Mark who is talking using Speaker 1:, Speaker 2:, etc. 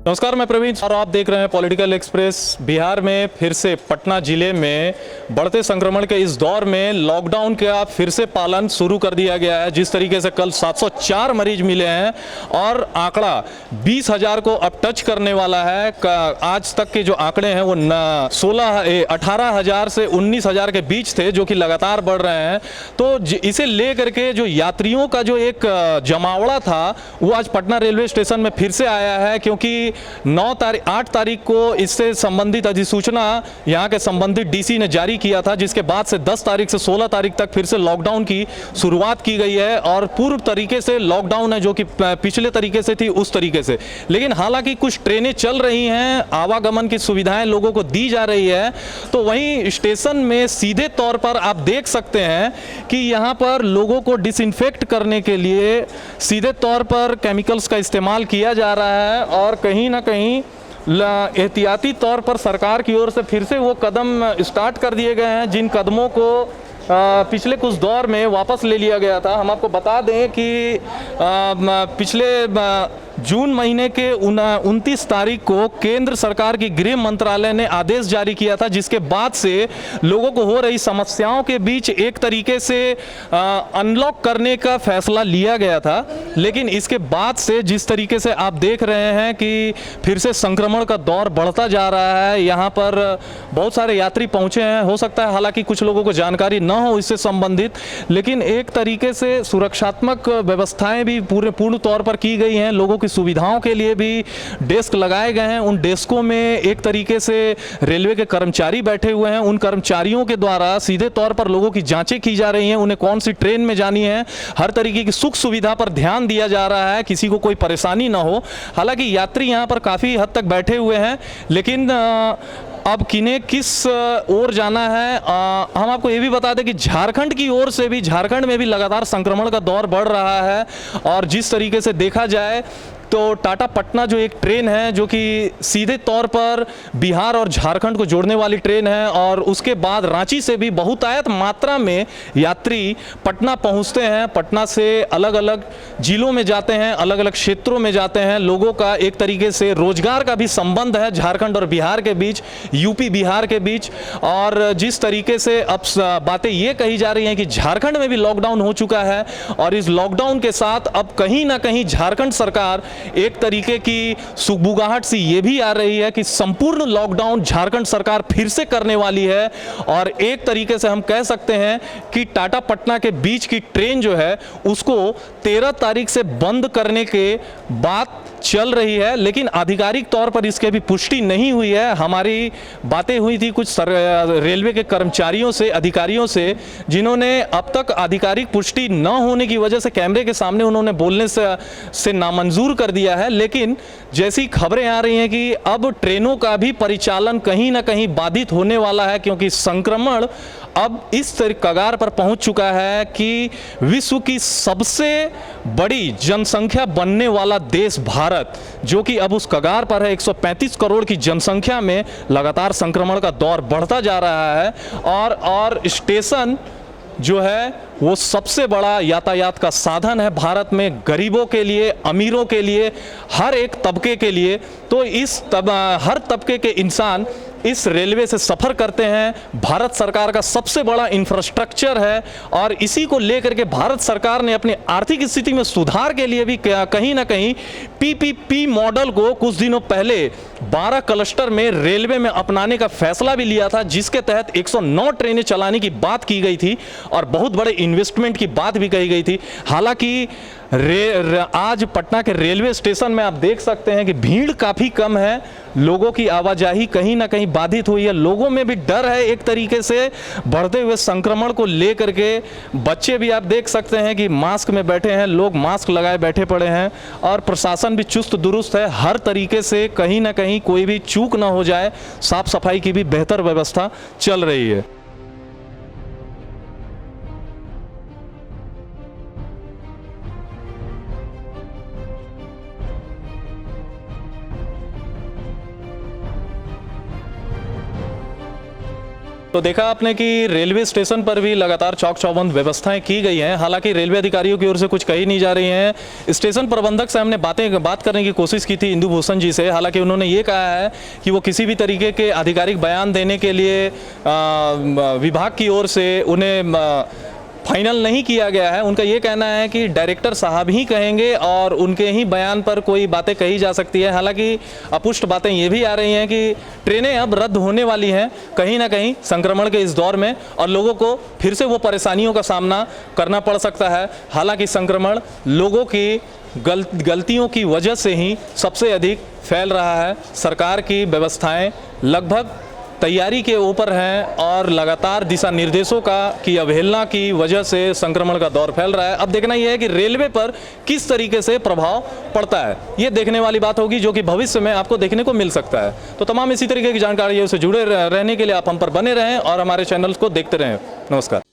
Speaker 1: नमस्कार, मैं प्रवीण और आप देख रहे हैं पॉलिटिकल एक्सप्रेस। बिहार में फिर से पटना जिले में बढ़ते संक्रमण के इस दौर में लॉकडाउन का फिर से पालन शुरू कर दिया गया है। जिस तरीके से कल 704 मरीज मिले हैं और आंकड़ा 20,000 को अब टच करने वाला है। आज तक के जो आंकड़े हैं वो 18,000 से 19,000 के बीच थे, जो कि लगातार बढ़ रहे हैं। तो इसे लेकर के जो यात्रियों का जो एक जमावड़ा था वो आज पटना रेलवे स्टेशन में फिर से आया है, क्योंकि 8 तारीख को इससे संबंधित अधिसूचना यहां के संबंधित डीसी ने जारी किया था, जिसके बाद से 10 तारीख से 16 तारीख तक फिर से लॉकडाउन की शुरुआत की गई है। और पूर्व तरीके से लॉकडाउन है, जो कि पिछले तरीके से थी उस तरीके से। लेकिन हालांकि कुछ ट्रेनें चल रही हैं, आवागमन की सुविधाएं लोगों को दी जा रही है। तो वहीं स्टेशन में सीधे तौर पर आप देख सकते हैं कि यहां पर लोगों को डिसइंफेक्ट करने के लिए सीधे तौर पर केमिकल्स का इस्तेमाल किया जा रहा है। और कहीं ना कहीं एहतियाती तौर पर सरकार की ओर से फिर से वो कदम स्टार्ट कर दिए गए हैं, जिन कदमों को पिछले कुछ दौर में वापस ले लिया गया था। हम आपको बता दें कि पिछले जून महीने के 29 तारीख को केंद्र सरकार की गृह मंत्रालय ने आदेश जारी किया था, जिसके बाद से लोगों को हो रही समस्याओं के बीच एक तरीके से अनलॉक करने का फैसला लिया गया था। लेकिन इसके बाद से जिस तरीके से आप देख रहे हैं कि फिर से संक्रमण का दौर बढ़ता जा रहा है। यहाँ पर बहुत सारे यात्री पहुँचे हैं। हो सकता है हालांकि कुछ लोगों को जानकारी न हो इससे संबंधित, लेकिन एक तरीके से सुरक्षात्मक व्यवस्थाएं भी पूर्ण तौर पर की गई हैं। लोगों की सुविधाओं के लिए भी डेस्क लगाए गए हैं। उन डेस्कों में एक तरीके से रेलवे के कर्मचारी बैठे हुए हैं। उन कर्मचारियों के द्वारा सीधे तौर पर लोगों की जांचें की जा रही हैं, उन्हें कौन सी ट्रेन में जानी है। हर तरीके की सुख सुविधा पर ध्यान दिया जा रहा है, किसी को कोई परेशानी ना हो। हालांकि यात्री यहाँ पर काफ़ी हद तक बैठे हुए हैं, लेकिन अब किन्हें किस ओर जाना है। हम आपको ये भी बता दें कि झारखंड की ओर से भी, झारखंड में भी लगातार संक्रमण का दौर बढ़ रहा है। और जिस तरीके से देखा जाए तो टाटा पटना जो एक ट्रेन है, जो कि सीधे तौर पर बिहार और झारखंड को जोड़ने वाली ट्रेन है, और उसके बाद रांची से भी बहुतायत मात्रा में यात्री पटना पहुंचते हैं। पटना से अलग अलग जिलों में जाते हैं, अलग अलग क्षेत्रों में जाते हैं। लोगों का एक तरीके से रोजगार का भी संबंध है झारखंड और बिहार के बीच, यूपी बिहार के बीच। और जिस तरीके से अब बातें ये कही जा रही हैं कि झारखंड में भी लॉकडाउन हो चुका है, और इस लॉकडाउन के साथ अब कहीं ना कहीं झारखंड सरकार एक तरीके की सुगबुगाहट सी ये भी आ रही है कि संपूर्ण लॉकडाउन झारखंड सरकार फिर से करने वाली है। और एक तरीके से हम कह सकते हैं कि टाटा पटना के बीच की ट्रेन जो है उसको 13 तारीख से बंद करने के बात चल रही है, लेकिन आधिकारिक तौर पर इसकी भी पुष्टि नहीं हुई है। हमारी बातें हुई थी कुछ रेलवे के कर्मचारियों से, अधिकारियों से, जिन्होंने अब तक आधिकारिक पुष्टि न होने की वजह से कैमरे के सामने उन्होंने बोलने से नामंजूर कर दिया है। लेकिन जैसी खबरें आ रही हैं कि अब ट्रेनों का भी परिचालन कहीं ना कहीं बाधित होने वाला है, क्योंकि संक्रमण अब इस कगार पर पहुंच चुका है कि विश्व की सबसे बड़ी जनसंख्या बनने वाला देश भारत, जो कि अब उस कगार पर है। 135 करोड़ की जनसंख्या में लगातार संक्रमण का दौर बढ़ता जा रहा है। और स्टेशन जो है वो सबसे बड़ा यातायात का साधन है भारत में, गरीबों के लिए, अमीरों के लिए, हर एक तबके के लिए। तो हर तबके के इंसान इस रेलवे से सफ़र करते हैं। भारत सरकार का सबसे बड़ा इंफ्रास्ट्रक्चर है, और इसी को लेकर के भारत सरकार ने अपनी आर्थिक स्थिति में सुधार के लिए भी कहीं ना कहीं पीपीपी मॉडल को कुछ दिनों पहले 12 क्लस्टर में रेलवे में अपनाने का फैसला भी लिया था, जिसके तहत 109 ट्रेनें चलाने की बात की गई थी और बहुत बड़े इन्वेस्टमेंट की बात भी कही गई थी। हालांकि आज पटना के रेलवे स्टेशन में आप देख सकते हैं कि भीड़ काफ़ी कम है, लोगों की आवाजाही कहीं ना कहीं बाधित हुई है। लोगों में भी डर है एक तरीके से बढ़ते हुए संक्रमण को लेकर के। बच्चे भी आप देख सकते हैं कि मास्क में बैठे हैं, लोग मास्क लगाए बैठे पड़े हैं, और प्रशासन भी चुस्त दुरुस्त है। हर तरीके से कहीं ना कहीं कोई भी चूक ना हो जाए, साफ सफाई की भी बेहतर व्यवस्था चल रही है। तो देखा आपने कि रेलवे स्टेशन पर भी लगातार चौक चौबंद व्यवस्थाएं की गई हैं। हालांकि रेलवे अधिकारियों की ओर से कुछ कही नहीं जा रही हैं। स्टेशन प्रबंधक से हमने बात करने की कोशिश की थी इंदु भूषण जी से। हालांकि उन्होंने ये कहा है कि वो किसी भी तरीके के आधिकारिक बयान देने के लिए विभाग की ओर से उन्हें फाइनल नहीं किया गया है। उनका ये कहना है कि डायरेक्टर साहब ही कहेंगे और उनके ही बयान पर कोई बातें कही जा सकती है। हालांकि अपुष्ट बातें ये भी आ रही हैं कि ट्रेनें अब रद्द होने वाली हैं कहीं ना कहीं संक्रमण के इस दौर में, और लोगों को फिर से वो परेशानियों का सामना करना पड़ सकता है। हालांकि संक्रमण लोगों की गलतियों की वजह से ही सबसे अधिक फैल रहा है। सरकार की व्यवस्थाएं लगभग तैयारी के ऊपर हैं और लगातार दिशा निर्देशों की अवहेलना की वजह से संक्रमण का दौर फैल रहा है। अब देखना यह है कि रेलवे पर किस तरीके से प्रभाव पड़ता है, ये देखने वाली बात होगी, जो कि भविष्य में आपको देखने को मिल सकता है। तो तमाम इसी तरीके की जानकारियों से जुड़े रहने के लिए आप हम पर बने रहें और हमारे चैनल्स को देखते रहें। नमस्कार।